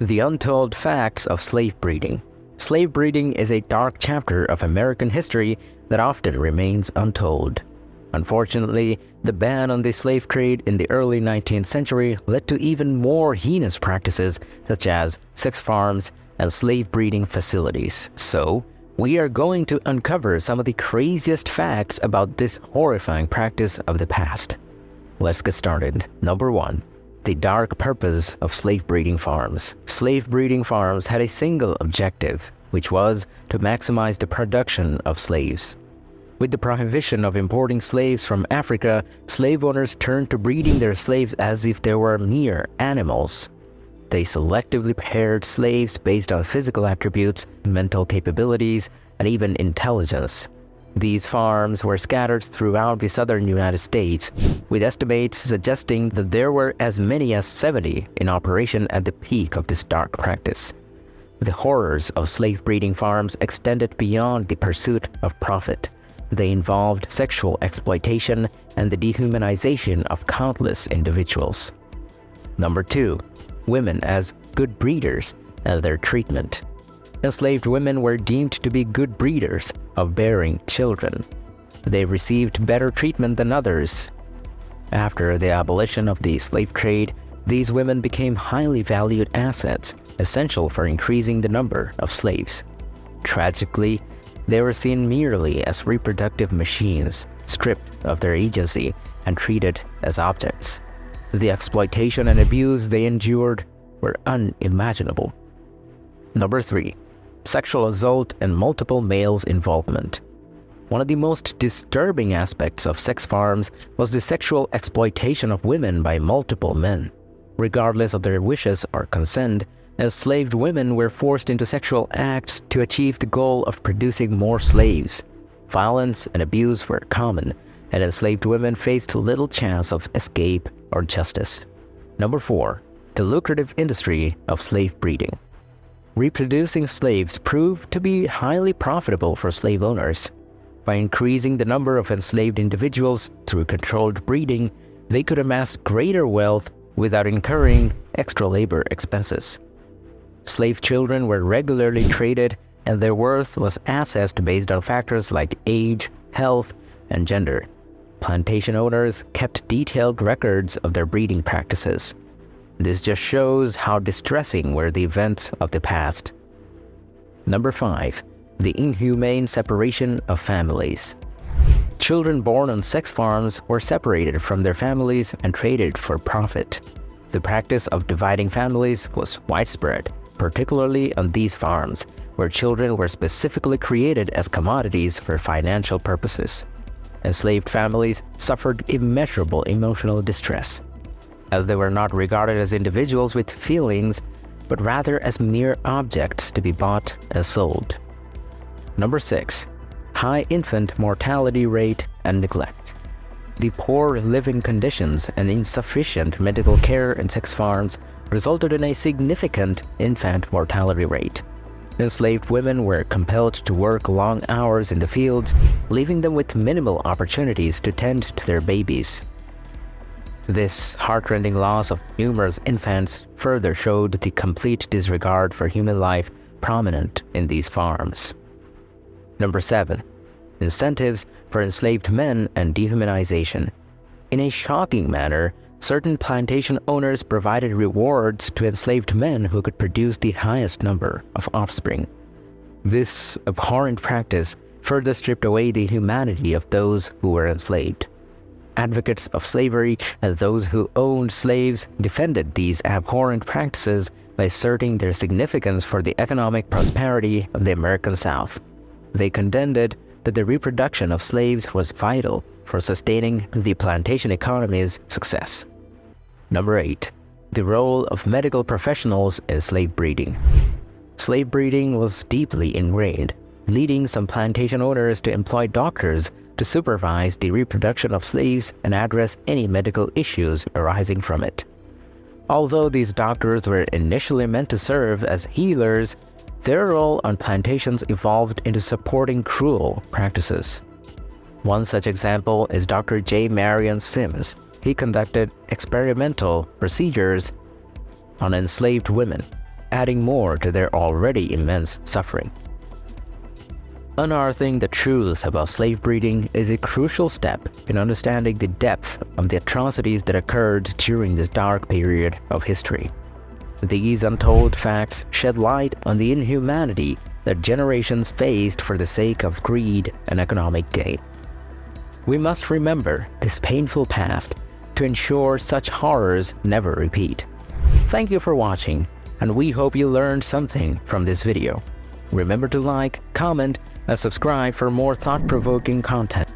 The Untold Facts of Slave Breeding. Slave breeding is a dark chapter of American history that often remains untold. Unfortunately, the ban on the slave trade in the early 19th century led to even more heinous practices such as sex farms and slave breeding facilities. So, we are going to uncover some of the craziest facts about this horrifying practice of the past. Let's get started. Number 1. The dark purpose of slave breeding farms. Slave breeding farms had a single objective, which was to maximize the production of slaves. With the prohibition of importing slaves from Africa, slave owners turned to breeding their slaves as if they were mere animals. They selectively paired slaves based on physical attributes, mental capabilities, and even intelligence. These farms were scattered throughout the southern United States, with estimates suggesting that there were as many as 70 in operation at the peak of this dark practice. The horrors of slave breeding farms extended beyond the pursuit of profit. They involved sexual exploitation and the dehumanization of countless individuals. Number 2. Women as good breeders and their treatment. Enslaved women were deemed to be good breeders of bearing children. They received better treatment than others. After the abolition of the slave trade, these women became highly valued assets, essential for increasing the number of slaves. Tragically, they were seen merely as reproductive machines, stripped of their agency and treated as objects. The exploitation and abuse they endured were unimaginable. Number 3. Sexual assault and multiple males' involvement. One of the most disturbing aspects of sex farms was the sexual exploitation of women by multiple men. Regardless of their wishes or consent, enslaved women were forced into sexual acts to achieve the goal of producing more slaves. Violence and abuse were common, and enslaved women faced little chance of escape or justice. Number 4. The lucrative industry of slave breeding. Reproducing slaves proved to be highly profitable for slave owners. By increasing the number of enslaved individuals through controlled breeding, they could amass greater wealth without incurring extra labor expenses. Slave children were regularly traded, and their worth was assessed based on factors like age, health, and gender. Plantation owners kept detailed records of their breeding practices. This just shows how distressing were the events of the past. Number 5. The inhumane separation of families. Children born on sex farms were separated from their families and traded for profit. The practice of dividing families was widespread, particularly on these farms, where children were specifically created as commodities for financial purposes. Enslaved families suffered immeasurable emotional distress, as they were not regarded as individuals with feelings, but rather as mere objects to be bought and sold. Number 6. High infant mortality rate and neglect. The poor living conditions and insufficient medical care in sex farms resulted in a significant infant mortality rate. Enslaved women were compelled to work long hours in the fields, leaving them with minimal opportunities to tend to their babies. This heartrending loss of numerous infants further showed the complete disregard for human life prominent in these farms. Number 7. Incentives for enslaved men and dehumanization. In a shocking manner, certain plantation owners provided rewards to enslaved men who could produce the highest number of offspring. This abhorrent practice further stripped away the humanity of those who were enslaved. Advocates of slavery and those who owned slaves defended these abhorrent practices by asserting their significance for the economic prosperity of the American South. They contended that the reproduction of slaves was vital for sustaining the plantation economy's success. Number 8. The role of medical professionals in slave breeding. Slave breeding was deeply ingrained, leading some plantation owners to employ doctors to supervise the reproduction of slaves and address any medical issues arising from it. Although these doctors were initially meant to serve as healers, their role on plantations evolved into supporting cruel practices. One such example is Dr. J. Marion Sims. He conducted experimental procedures on enslaved women. adding more to their already immense suffering. Unearthing the truths about slave breeding is a crucial step in understanding the depths of the atrocities that occurred during this dark period of history. These untold facts shed light on the inhumanity that generations faced for the sake of greed and economic gain. We must remember this painful past to ensure such horrors never repeat. Thank you for watching, and we hope you learned something from this video. Remember to like, comment, and subscribe for more thought-provoking content.